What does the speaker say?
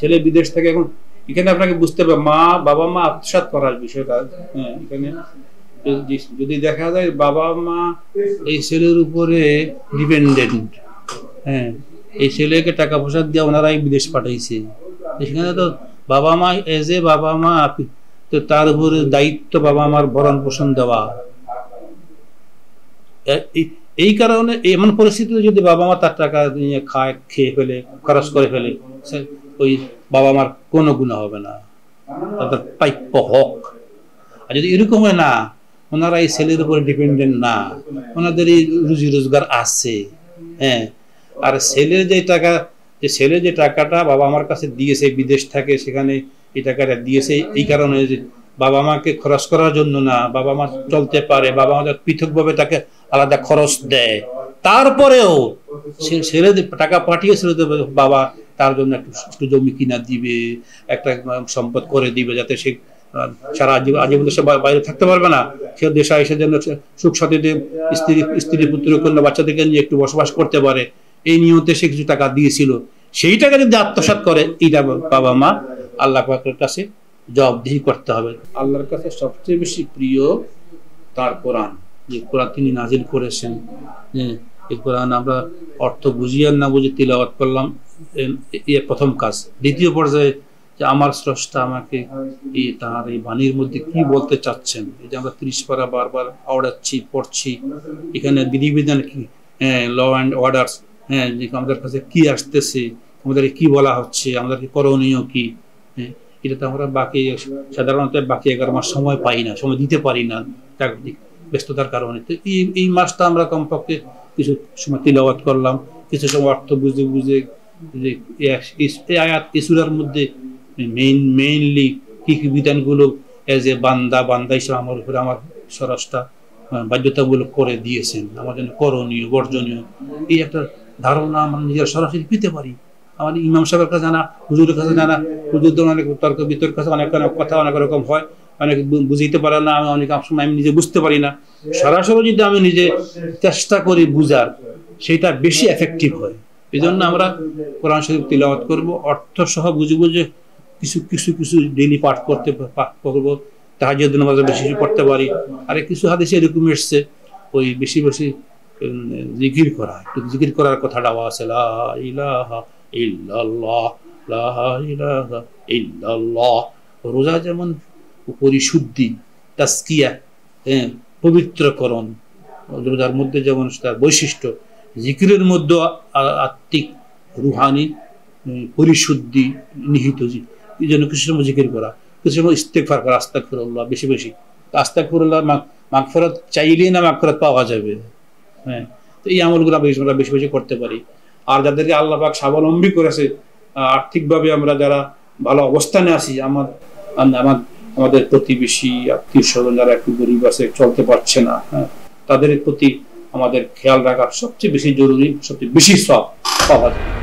ছেলে বিদেশ থেকে এখন এখানে আপনাকে বুঝতে হবে বাবা মা আত্মসাৎ করার বিষয়টা। হ্যাঁ, এখানে যদি দেখা যায় বাবা মা এই ছেলের উপরে ডিপেন্ডেন্ট, হ্যাঁ, এই ছেলেকে টাকা পয়সা দিয়ে ওনারাই বিদেশ পাঠাইছে, সেখানে তো বাবা মা এজ এ বাবা মা, তো তার উপরে দায়িত্ব বাবা মার ভরণ পোষণ দেওয়া। এই কারণে এমন পরিস্থিতিতে যদি বাবা মা তার টাকা নিয়ে খেয়ে ফেলে, খরচ করে ফেলে, ওই বাবা মার কোনো গুনাহ হবে না, তাদের প্রাপ্য হক। আর যদি এরকম হয় না, ওনারা এই ছেলের উপরে ডিপেন্ডেন্ট না, ওনাদের এই রুজি রোজগার আছে, হ্যাঁ, আর ছেলের যে টাকাটা বাবা আমার কাছে দিয়েছে বিদেশ থেকে, সেখানে এই টাকাটা দিয়েছে এই কারণে যে বাবা মাকে খরচ করার জন্য না, বাবা মা চলতে পারে, বাবা মা পৃথকভাবে তাকে আলাদা খরচ দেয়, তারপরেও ছেলে টাকা পাঠিয়েছিল বাবা তার জন্য একটু জমি কিনা দিবে, একটা সম্পদ করে দিবে, যাতে সে সারা আজীবন দেশে বাইরে থাকতে পারবে না, সে দেশে এসে যেন সুখ সাথীতে স্ত্রী পুত্র কন্যা বাচ্চাদেরকে নিয়ে একটু বসবাস করতে পারে, এই নিয়তে সে কিছু টাকা দিয়েছিল। সেই টাকা যদি আত্মসাৎ করে, এটা বাবা মা আল্লাহ পাকের কাছে জবাবদিহি করতে হবে। আল্লাহর কাছে সবচেয়ে বেশি প্রিয় তার কোরআন, যে কোরআন তিনি নাজিল করেছেন। এই কোরআন আমরা অর্থ বুঝি আর না বুঝি তিলাওয়াত করলাম, এর প্রথম কাজ। দ্বিতীয় পর্যায়ে যে আমার স্রষ্টা আমাকে তার এই বাণীর মধ্যে কি বলতে চাচ্ছেন, এই যে আমরা 30 পারা বারবার আওড়াচ্ছি, পড়ছি, এখানে বিধিবিধান কি, ল অ্যান্ড অর্ডার্স, হ্যাঁ, যে আমাদের কাছে কি আসতেছে, আমাদের কি বলা হচ্ছে, আমাদেরকে করণীয় কি, হ্যাঁ, এটা তো আমরা সাধারণত বাকি 11 মাস সময় পাই না, সময় দিতে পারি না ব্যস্ততার কারণে। তো এই মাসটা আমরা কমপক্ষে কিছু সময় তিলাওয়াত করলাম, কিছু সময় অর্থ বুঝে এই আয়াত এই সূরার মধ্যে মেইনলি কি কি বিধানগুলো এজ এ বান্দা হিসেবে আমার উপরে আমার স্রষ্টা বাধ্যতামূলক করে দিয়েছেন, আমার জন্য করণীয় বর্জনীয়, এই একটা ধারণা আমরা নিজের সরাসরি পেতে পারি। আমাদের ইমাম সাহেবের কাছে জানা, হুজুরের কাছে জানা, হুজুরদের অনেক তর্ক বিতর্ক কাছে অনেক কথা অনেক রকম হয়, অনেক বুঝাইতে পারে না, আমি অনেক সময় আমি নিজে বুঝতে পারি না। সরাসরি যদি আমি নিজে চেষ্টা করি বুঝার, সেটা বেশি এফেক্টিভ হয়। এই জন্য আমরা কোরআন শরীফ তিলাওয়াত করবো, অর্থ সহ বুঝবো, যে কিছু ডেইলি পাঠ করবো, তাহাজ্জুদ নামাজে বেশি পড়তে পারি। আর কিছু হাদিসে এরকম এসছে, ওই বেশি জিকির করা, একটু জিকির করার কথাটা আছে, লা ইলাহা ইল্লাল্লাহ, লা ইলাহা ইল্লাল্লাহ। রোজা যেমন পরিশুদ্ধি, তাজকিয়া, পবিত্রকরণ, রোজার মধ্যে যেমন তার বৈশিষ্ট্য, জিকিরের মধ্যে আত্মিক রুহানি পরিশুদ্ধি নিহিত। এই জন্য কিছু সময় জিকির করা, কিছু সময় ইস্তেগফার করা, আস্তাগফিরুল্লাহ, বেশি আস্তাগফিরুল্লাহ, মাগফিরাত চাইলেই না মাগফিরাত পাওয়া যাবে। হ্যাঁ, তো এই আমলগুলো আমরা বেশি করতে পারি। আর যাদেরকে আল্লাহ পাক স্বাবলম্বী করেছে, আর্থিকভাবে আমরা যারা ভালো অবস্থানে আছি, আমাদের প্রতিবেশী আত্মীয় স্বজন যারা একটু গরিব আছে, চলতে পারছে না, হ্যাঁ, তাদের প্রতি আমাদের খেয়াল রাখা সবচেয়ে বেশি জরুরি, সবচেয়ে বেশি সওয়াব পাওয়া যায়।